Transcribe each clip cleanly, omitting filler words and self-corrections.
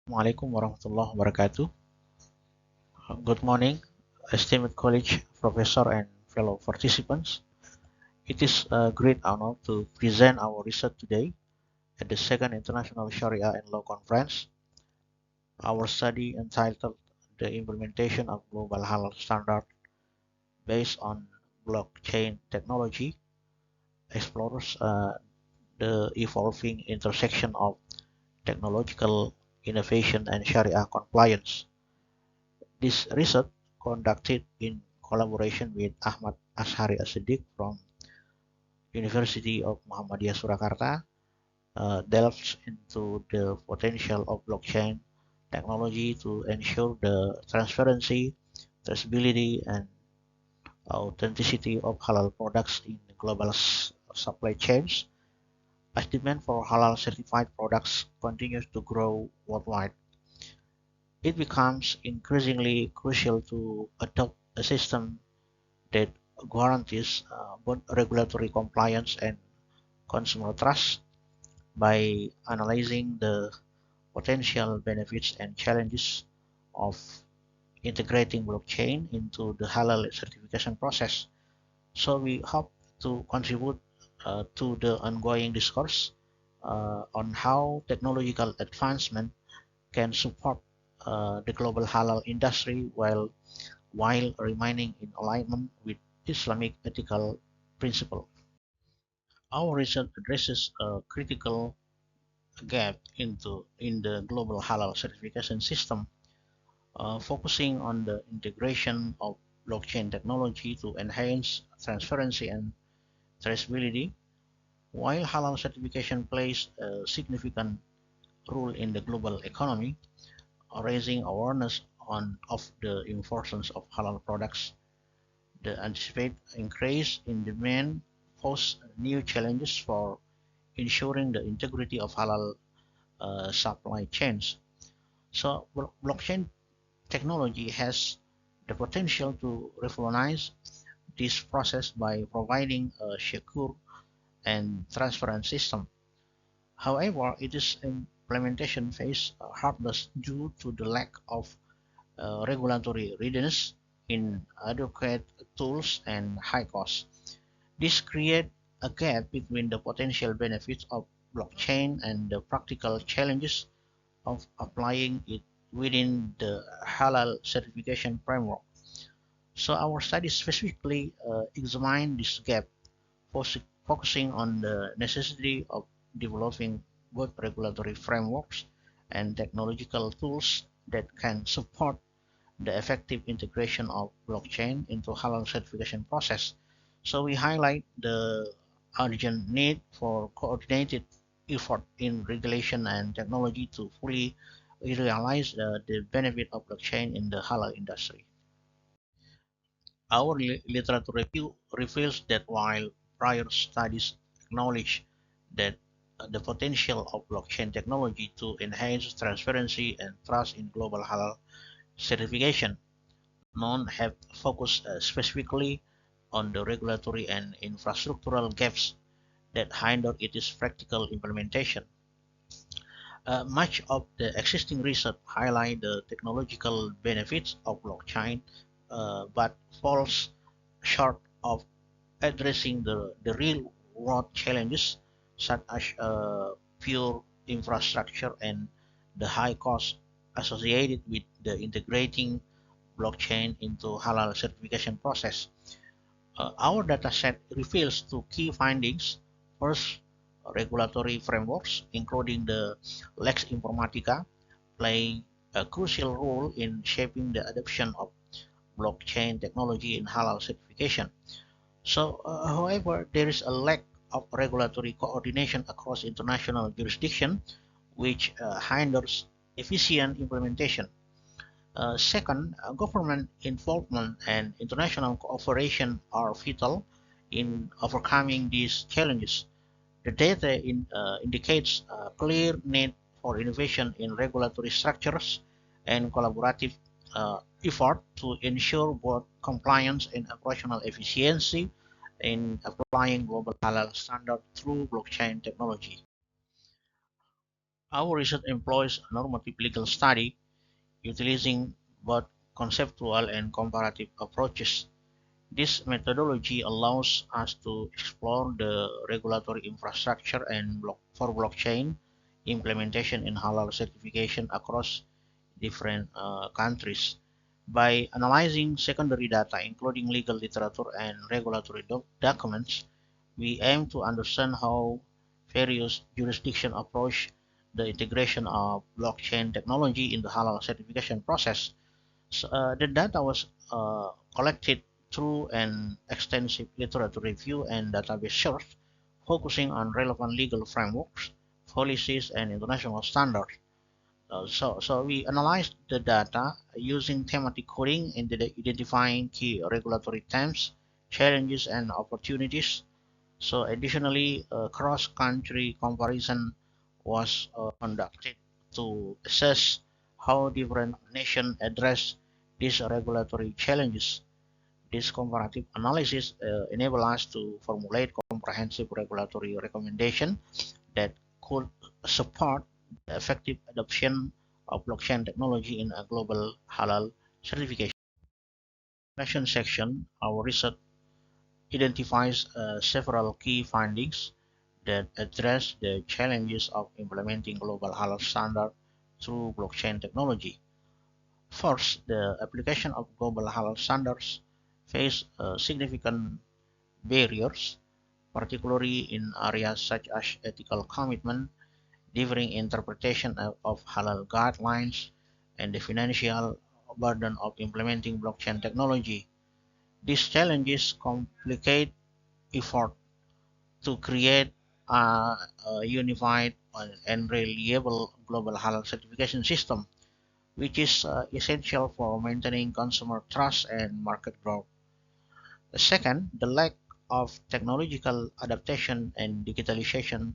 Assalamualaikum warahmatullahi wabarakatuh. Good morning, esteemed college professor and fellow participants. It is a great honor to present our research today at the second International Sharia and Law Conference. Our study entitled The Implementation of Global Halal Standard based on blockchain technology explores the evolving intersection of technological innovation and Sharia compliance. This research, conducted in collaboration with Ahmad Ashari As-Siddiq from University of Muhammadiyah Surakarta, delves into the potential of blockchain technology to ensure the transparency, traceability, and authenticity of halal products in global supply chains. As demand for halal certified products continues to grow worldwide, it becomes increasingly crucial to adopt a system that guarantees both regulatory compliance and consumer trust. By analyzing the potential benefits and challenges of integrating blockchain into the halal certification process. So we hope to contribute to the ongoing discourse on how technological advancement can support the global halal industry while remaining in alignment with Islamic ethical principles. Our research addresses a critical gap in the global halal certification system, focusing on the integration of blockchain technology to enhance transparency and traceability. While halal certification plays a significant role in the global economy, raising awareness of the importance of halal products, the anticipated increase in demand poses new challenges for ensuring the integrity of halal supply chains. So, blockchain technology has the potential to revolutionize this process by providing a secure and transparent system. However, its implementation faces hurdles due to the lack of regulatory readiness, inadequate tools, and high costs. This creates a gap between the potential benefits of blockchain and the practical challenges of applying it within the halal certification framework. So our study specifically examined this gap, focusing on the necessity of developing both regulatory frameworks and technological tools that can support the effective integration of blockchain into halal certification process. So we highlight the urgent need for coordinated effort in regulation and technology to fully realize the benefit of blockchain in the halal industry. Our literature review reveals that while prior studies acknowledge that the potential of blockchain technology to enhance transparency and trust in global halal certification, none have focused specifically on the regulatory and infrastructural gaps that hinder its practical implementation. Much of the existing research highlight the technological benefits of blockchain, but falls short of addressing the real world challenges such as pure infrastructure and the high cost associated with the integrating blockchain into halal certification process. Our dataset reveals two key findings. First, regulatory frameworks, including the Lex Informatica, play a crucial role in shaping the adoption of blockchain technology in halal certification. So, however, there is a lack of regulatory coordination across international jurisdiction, which hinders efficient implementation. Second, government involvement and international cooperation are vital in overcoming these challenges. The data indicates a clear need for innovation in regulatory structures and collaborative effort to ensure both compliance and operational efficiency in applying global halal standard through blockchain technology. Our research employs normative legal study utilizing both conceptual and comparative approaches. This methodology allows us to explore the regulatory infrastructure for blockchain implementation in halal certification across different countries. By analyzing secondary data, including legal literature and regulatory documents, we aim to understand how various jurisdictions approach the integration of blockchain technology in the halal certification process. The data was collected through an extensive literature review and database search, focusing on relevant legal frameworks, policies, and international standards. So we analyzed the data using thematic coding and identifying key regulatory terms, challenges, and opportunities. So additionally, cross-country comparison was conducted to assess how different nations address these regulatory challenges. This comparative analysis enabled us to formulate comprehensive regulatory recommendations that could support the effective adoption of blockchain technology in a global halal certification. Section, our research identifies several key findings that address the challenges of implementing global halal standard through blockchain technology. First, the application of global halal standards face significant barriers, particularly in areas such as ethical commitment, differing interpretation of halal guidelines, and the financial burden of implementing blockchain technology. These challenges complicate effort to create a unified and reliable global halal certification system, which is essential for maintaining consumer trust and market growth. Second, the lack of technological adaptation and digitalization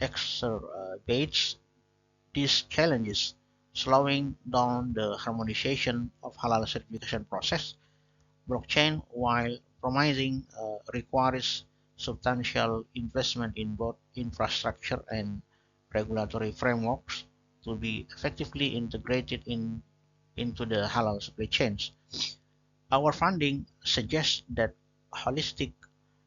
exacerbates these challenges, slowing down the harmonization of halal certification process. Blockchain, while promising, requires substantial investment in both infrastructure and regulatory frameworks to be effectively integrated into the halal supply chains. Our funding suggests holistic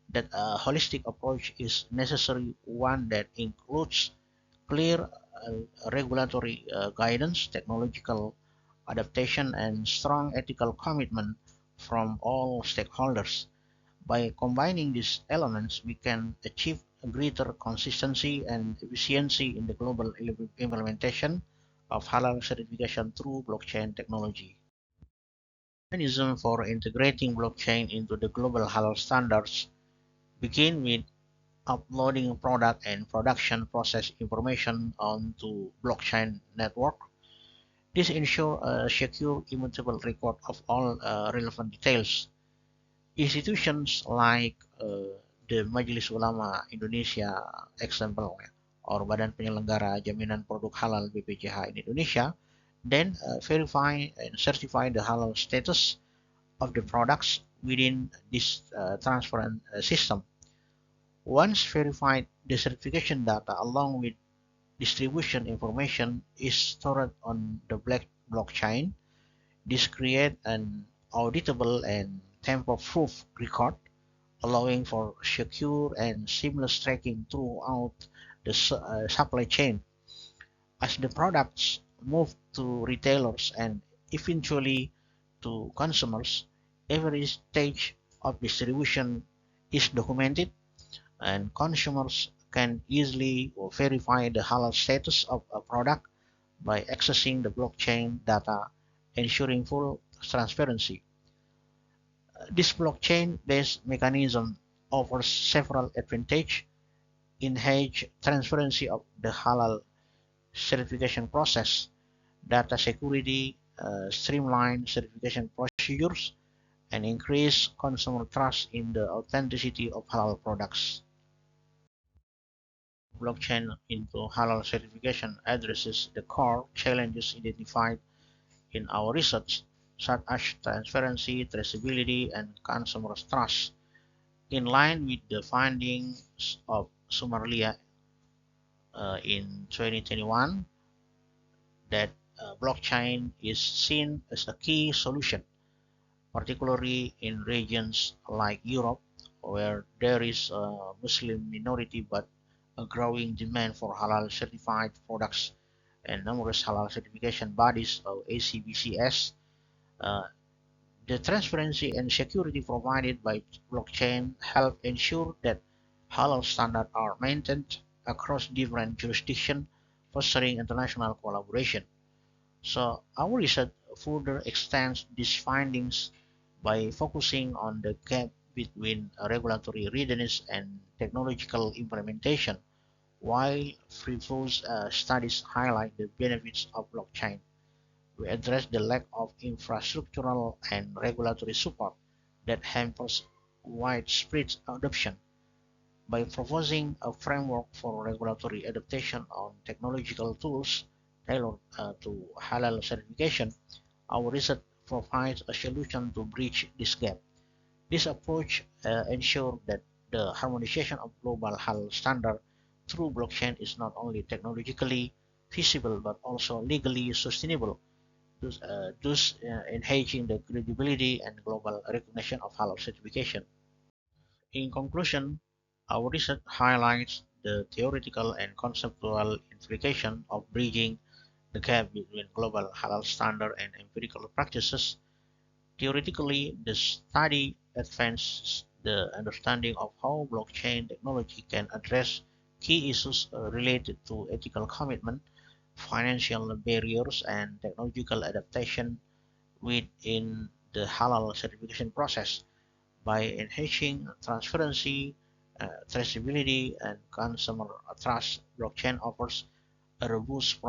that a holistic approach is necessary, one that includes clear regulatory guidance, technological adaptation, and strong ethical commitment from all stakeholders. By combining these elements, we can achieve a greater consistency and efficiency in the global implementation of halal certification through blockchain technology. Mechanism for integrating blockchain into the global halal standards begin with uploading product and production process information onto blockchain network. This ensures a secure, immutable record of all relevant details. Institutions like the Majelis Ulama Indonesia, example, or Badan Penyelenggara Jaminan Produk Halal BPJH in Indonesia, then verify and certify the halal status of the products within this transparent system. Once verified, the certification data along with distribution information is stored on the blockchain. This creates an auditable and tamper-proof record, allowing for secure and seamless tracking throughout the supply chain. As the products move to retailers and eventually to consumers, every stage of distribution is documented, and consumers can easily verify the halal status of a product by accessing the blockchain data, ensuring full transparency. This blockchain-based mechanism offers several advantages: enhanced transparency of the halal certification process, data security, streamlined certification procedures, and increased consumer trust in the authenticity of halal products. Blockchain into halal certification addresses the core challenges identified in our research, such as transparency, traceability, and consumer trust. In line with the findings of Sumarlia in 2021 that blockchain is seen as a key solution, particularly in regions like Europe, where there is a Muslim minority but a growing demand for halal certified products and numerous halal certification bodies of ACBCS. Uh, the transparency and security provided by blockchain help ensure that halal standards are maintained across different jurisdictions, fostering international collaboration. So our research further extends these findings by focusing on the gap between regulatory readiness and technological implementation, while previous studies highlight the benefits of blockchain. We address the lack of infrastructural and regulatory support that hampers widespread adoption. By proposing a framework for regulatory adaptation on technological tools tailored to halal certification, our research provides a solution to bridge this gap. This approach ensures that the harmonization of global halal standard through blockchain is not only technologically feasible but also legally sustainable, thus enhancing the credibility and global recognition of halal certification. In conclusion, our research highlights the theoretical and conceptual implication of bridging the gap between global halal standard and empirical practices. Theoretically, the study advances the understanding of how blockchain technology can address key issues related to ethical commitment, financial barriers, and technological adaptation within the halal certification process. By enhancing transparency, traceability, and consumer trust, blockchain offers a robust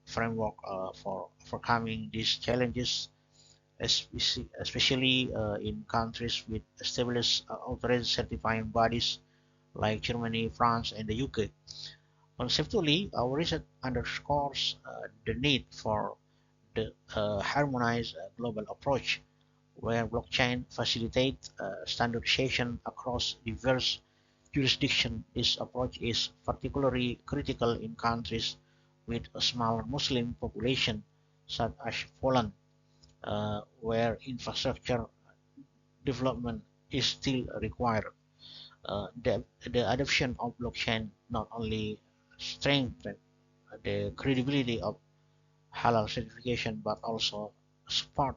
framework for overcoming these challenges, especially in countries with established authorized certifying bodies like Germany, France, and the UK. Conceptually, our research underscores the need for the harmonized global approach where blockchain facilitates standardization across diverse jurisdictions. This approach is particularly critical in countries with a small Muslim population, such as Poland, where infrastructure development is still required. The adoption of blockchain not only strengthens the credibility of halal certification but also support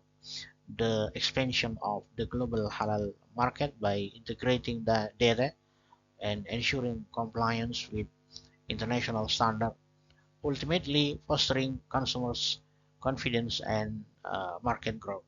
the expansion of the global halal market by integrating the data and ensuring compliance with international standards, ultimately fostering consumers' confidence and market growth.